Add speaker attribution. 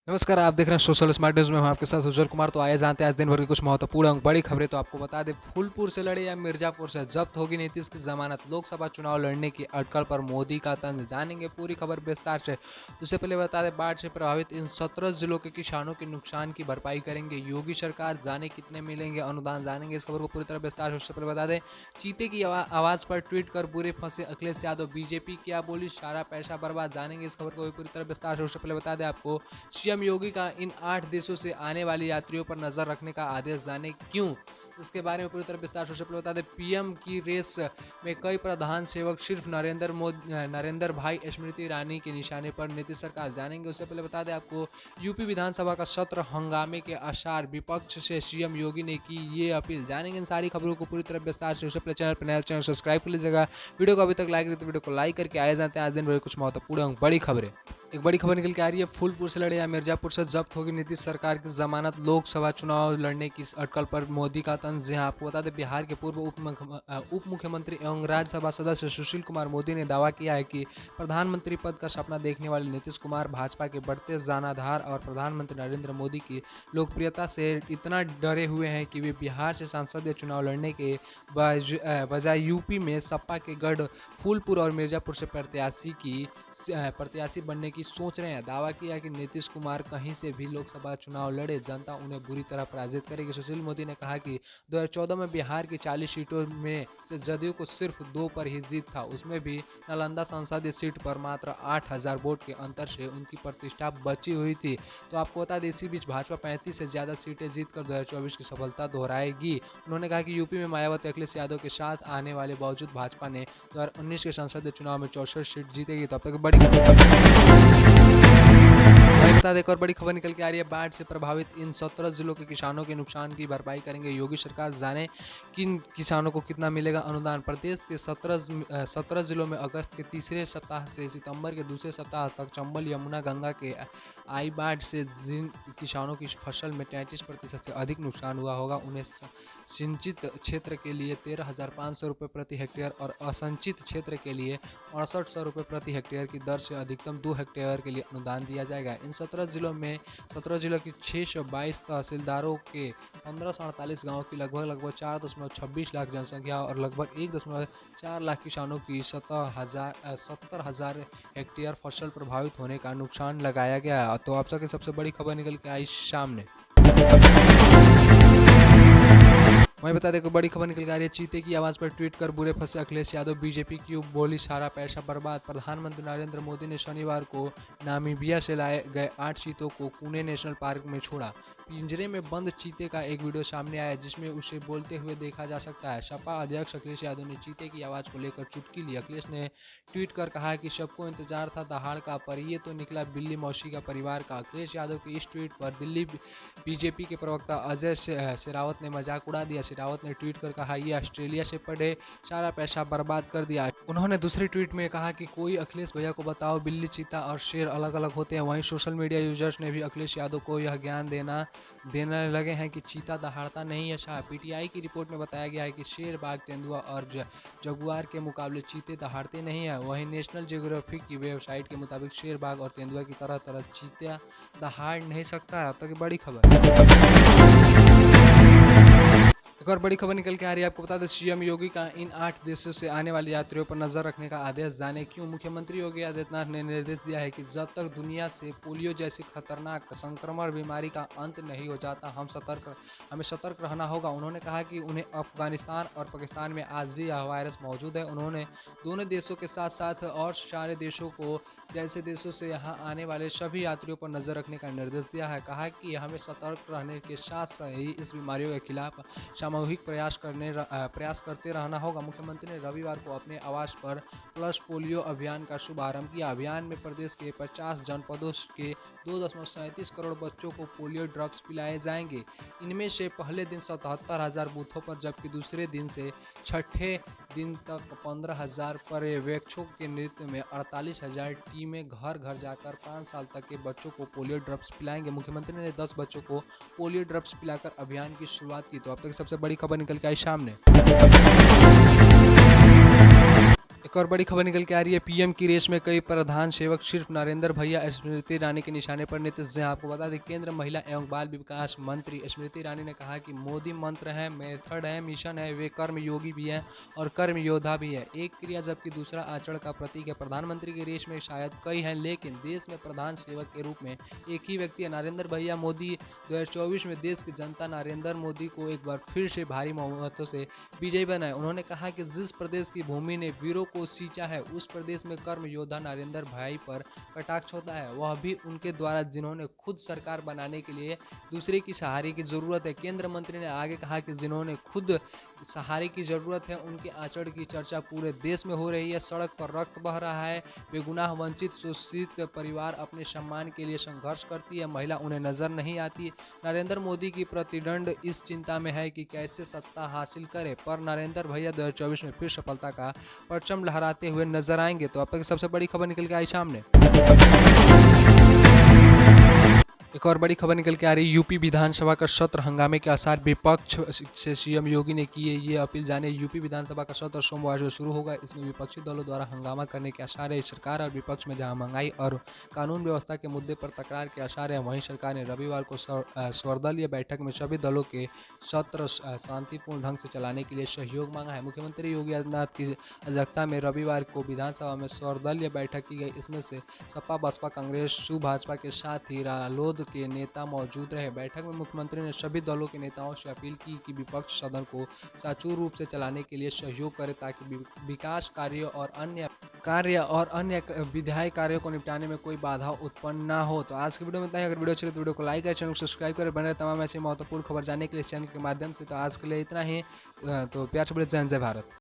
Speaker 1: नमस्कार, आप देख रहे हैं सोशल स्मार्ट न्यूज़ में हूं आपके साथ उज्जवल कुमार। तो आइए जानते हैं आज दिन भर की कुछ महत्वपूर्ण और बड़ी खबरें। तो आपको बता दें, फूलपुर से लड़े या मिर्जापुर से जब्त होगी नीतीश की जमानत, लोकसभा चुनाव लड़ने की अटकल पर मोदी का तंज। जानेंगे पूरी खबर विस्तार से। उससे पहले बता दें, बाढ़ से प्रभावित इन 17 जिलों के किसानों के नुकसान की भरपाई करेंगे योगी सरकार, जाने कितने मिलेंगे अनुदान, जानेंगे इस खबर को पूरी तरह विस्तार से। उससे पहले बता दें, चीते की आवाज़ पर ट्वीट कर बुरे फंसे अखिलेश यादव, बीजेपी क्या बोली, सारा पैसा बर्बाद, जानेंगे इस खबर को भी पूरी तरह विस्तार से। उससे पहले बता दें आपको, सीएम योगी का इन 8 देशों से आने वाले यात्रियों पर नजर रखने का आदेश, जाने क्यों, इसके बारे में पूरी तरह विस्तार से बता दें। पीएम की रेस में कई प्रधान सेवक, सिर्फ नरेंद्र भाई स्मृति ईरानी के निशाने पर नीतीश सरकार, जानेंगे। उससे पहले बता दें आपको, यूपी विधानसभा का सत्र हंगामे के आसार, विपक्ष से सीएम योगी ने की ये अपील, जानेंगे इन सारी खबरों को पूरी तरह विस्तार से। उससे पहले चैनल पर नया चैनल सब्सक्राइब कर लीजिएगा, वीडियो को अभी तक लाइक नहीं तो वीडियो को लाइक करके आए जाते हैं आज दिन भर कुछ महत्वपूर्ण और बड़ी खबरें। एक बड़ी खबर निकल के आ रही है, फूलपुर से लड़े या मिर्जापुर से जब्त होगी नीतीश सरकार की जमानत, लोकसभा चुनाव लड़ने की अटकल पर मोदी का तंज। जी हां, आपको बता दें, बिहार के पूर्व उप मुख्यमंत्री एवं राज्यसभा सदस्य सुशील कुमार मोदी ने दावा किया है कि प्रधानमंत्री पद का सपना देखने वाले नीतीश कुमार भाजपा के बढ़ते जनाधार और प्रधानमंत्री नरेंद्र मोदी की लोकप्रियता से इतना डरे हुए हैं कि वे बिहार से संसदीय चुनाव लड़ने के बजाय यूपी में सपा के गढ़ फूलपुर और मिर्जापुर से प्रत्याशी बनने की सोच रहे हैं। दावा किया कि नीतीश कुमार कहीं से भी लोकसभा चुनाव लड़े, जनता उन्हें बुरी तरह पराजित करेगी। सुशील मोदी ने कहा कि 2014 में बिहार की 40 सीटों में से जदयू को सिर्फ 2 पर ही जीत था, उसमें भी नालंदा संसदीय सीट पर मात्र 8,000 वोट के अंतर से उनकी प्रतिष्ठा बची हुई थी। तो आपको बता दें, इसी बीच भाजपा 35 से ज़्यादा सीटें जीतकर 2024 की सफलता दोहराएगी। उन्होंने कहा कि यूपी में मायावती अखिलेश यादव के साथ आने वाले बावजूद भाजपा ने 2019 के संसदीय चुनाव में 64 सीट जीतेगी। तो अब तक बड़ी बता दें, एक और बड़ी खबर निकल के आ रही है, बाढ़ से प्रभावित इन 17 जिलों के किसानों के नुकसान की भरपाई करेंगे योगी सरकार, जाने किन किसानों को कितना मिलेगा अनुदान। प्रदेश के 17 जिलों में अगस्त के तीसरे सप्ताह से सितंबर के दूसरे सप्ताह तक चंबल, यमुना, गंगा के आई बाढ़ से जिन किसानों की फसल में 33% से अधिक नुकसान हुआ होगा, उन्हें सिंचित क्षेत्र के लिए 13,500 रुपये प्रति हेक्टेयर और असंचित क्षेत्र के लिए 6800 रुपये प्रति हेक्टेयर की दर से अधिकतम 2 हेक्टेयर के लिए अनुदान दिया जाएगा। इन 17 जिलों की 622 तहसीलदारों के 1548 गाँव की लगभग 4.26 लाख जनसंख्या और लगभग 1.4 लाख किसानों की 70,000 हेक्टेयर फसल प्रभावित होने का नुकसान लगाया गया। तो आप सबसे बड़ी खबर निकल के आई सामने। वहीं बता दें, बड़ी खबर निकल के आ रही है, चीते की आवाज़ पर ट्वीट कर बुरे फंसे अखिलेश यादव, बीजेपी की बोली सारा पैसा बर्बाद। प्रधानमंत्री नरेंद्र मोदी ने शनिवार को नामीबिया से लाए गए 8 चीतों को पुणे नेशनल पार्क में छोड़ा। पिंजरे में बंद चीते का एक वीडियो सामने आया जिसमें उसे बोलते हुए देखा जा सकता है। सपा अध्यक्ष अखिलेश यादव ने चीते की आवाज़ को लेकर चुटकी ली। अखिलेश ने ट्वीट कर कहा कि सबको इंतजार था दहाड़ का, पर ये तो निकला बिल्ली मौसी का परिवार का। अखिलेश यादव के इस ट्वीट पर दिल्ली बीजेपी के प्रवक्ता अजय शेरावत ने मजाक उड़ा दिया। शेरावत ने ट्वीट कर कहा, ये ऑस्ट्रेलिया से पढ़े, सारा पैसा बर्बाद कर दिया। उन्होंने दूसरे ट्वीट में कहा कि कोई अखिलेश भैया को बताओ, बिल्ली, चीता और शेर अलग अलग होते हैं। वहीं सोशल मीडिया यूजर्स ने भी अखिलेश यादव को यह ज्ञान देने लगे हैं कि चीता दहाड़ता नहीं है। पीटीआई की रिपोर्ट में बताया गया है कि शेर, बाघ, तेंदुआ और जगुआर के मुकाबले चीते दहाड़ते नहीं है। वहीं नेशनल जियोग्राफिक की वेबसाइट के मुताबिक शेर, बाघ और तेंदुआ की तरह चीता दहाड़ नहीं सकता है। अब तक बड़ी खबर। एक और बड़ी खबर निकल के आ रही है, आपको बता दें, सीएम योगी का इन 8 देशों से आने वाले यात्रियों पर नजर रखने का आदेश, जाने क्यों। मुख्यमंत्री योगी आदित्यनाथ ने निर्देश दिया है कि जब तक दुनिया से पोलियो जैसी खतरनाक संक्रमण बीमारी का अंत नहीं हो जाता, हमें सतर्क रहना होगा। उन्होंने कहा कि उन्हें अफगानिस्तान और पाकिस्तान में आज भी यह वायरस मौजूद है। उन्होंने दोनों देशों के साथ साथ और सारे देशों को जैसे देशों से यहाँ आने वाले सभी यात्रियों पर नजर रखने का निर्देश दिया है। कहा कि हमें सतर्क रहने के साथ ही इस बीमारियों के खिलाफ सामूहिक प्रयास करते रहना होगा। मुख्यमंत्री ने रविवार को अपने आवास पर पल्स पोलियो अभियान का शुभारंभ किया। अभियान में प्रदेश के 50 जनपदों के 2.37 करोड़ बच्चों को पोलियो ड्रॉप्स पिलाए जाएंगे। इनमें से पहले दिन 77,000 बूथों पर, जबकि दूसरे दिन से छठे दिन तक 15,000 पर्यवेक्षकों के नेतृत्व में 48,000 टीमें घर घर जाकर 5 साल तक के बच्चों को पोलियो ड्रॉप्स पिलाएंगे। मुख्यमंत्री ने 10 बच्चों को पोलियो ड्रॉप्स पिलाकर अभियान की शुरुआत की। तो अब तक सबसे बड़ी खबर निकल के आई सामने। एक और बड़ी खबर निकल के आ रही है। पीएम की रेस में कई प्रधान सेवक, सिर्फ नरेंद्र भैया स्मृति ईरानी के निशाने पर नीतीश जैन। आपको बता दें, केंद्र महिला एवं बाल विकास मंत्री स्मृति ईरानी ने कहा कि मोदी मंत्र है, मेथड है, मिशन है, वे कर्म योगी भी हैं और कर्म योद्धा भी है। एक क्रिया जबकि दूसरा आचरण का प्रतीक है। प्रधानमंत्री की रेस में शायद कई हैं, लेकिन देश में प्रधान सेवक के रूप में एक ही व्यक्ति है, नरेंद्र भैया मोदी। 2024 में देश की जनता नरेंद्र मोदी को एक बार फिर से भारी बहुमतों से विजयी बनाए। उन्होंने कहा कि जिस प्रदेश की भूमि ने वीरों को सींचा है, उस प्रदेश में कर्म योद्धा नरेंद्र भाई पर कटाक्ष होता है, वह भी उनके द्वारा जिन्होंने खुद सरकार बनाने के लिए दूसरे की सहारे की जरूरत है। केंद्र मंत्री ने आगे कहा कि जिन्होंने खुद सहारे की जरूरत है, उनके आचरण की चर्चा पूरे देश में हो रही है। सड़क पर रक्त बह रहा है, बेगुनाह वंचित शोषित परिवार अपने सम्मान के लिए संघर्ष करती है, महिला उन्हें नजर नहीं आती। नरेंद्र मोदी की प्रतिदंड इस चिंता में है कि कैसे सत्ता हासिल करे, पर नरेंद्र भैया 2024 में फिर सफलता का परचम लहराते हुए नजर आएंगे। तो अब तक सबसे बड़ी खबर निकल के आई सामने। एक और बड़ी खबर निकल के आ रही है। यूपी विधानसभा का सत्र हंगामे के आसार, विपक्ष से सीएम योगी ने की है ये अपील। जाने यूपी विधानसभा का सत्र सोमवार से शुरू होगा। इसमें विपक्षी दलों द्वारा हंगामा करने के आसार है। सरकार और विपक्ष में जहां महंगाई और कानून व्यवस्था के मुद्दे पर तकरार के आसार है, वहीं सरकार ने रविवार को सर्वदलीय बैठक में सभी दलों के सत्र शांतिपूर्ण ढंग से चलाने के लिए सहयोग मांगा है। मुख्यमंत्री योगी आदित्यनाथ की अध्यक्षता में रविवार को विधानसभा में सर्वदलीय बैठक की गई। इसमें से सपा, बसपा, कांग्रेस, सू भाजपा के साथ ही रालोद के नेता मौजूद रहे। बैठक में मुख्यमंत्री ने सभी दलों के नेताओं से अपील की कि विपक्ष सदन को सुचारू रूप से चलाने के लिए सहयोग करे, ताकि विकास कार्य और अन्य विधायी कार्यों को निपटाने में कोई बाधा उत्पन्न ना हो। तो आज की वीडियो में इतना ही। अगर वीडियो अच्छी लगे तो वीडियो को लाइक करें, चैनल को सब्सक्राइब करें, बने तमाम ऐसी महत्वपूर्ण खबर जानने के लिए चैनल के माध्यम से। तो आज के लिए इतना ही। तो प्यार से बोले जय हिंद, जय भारत।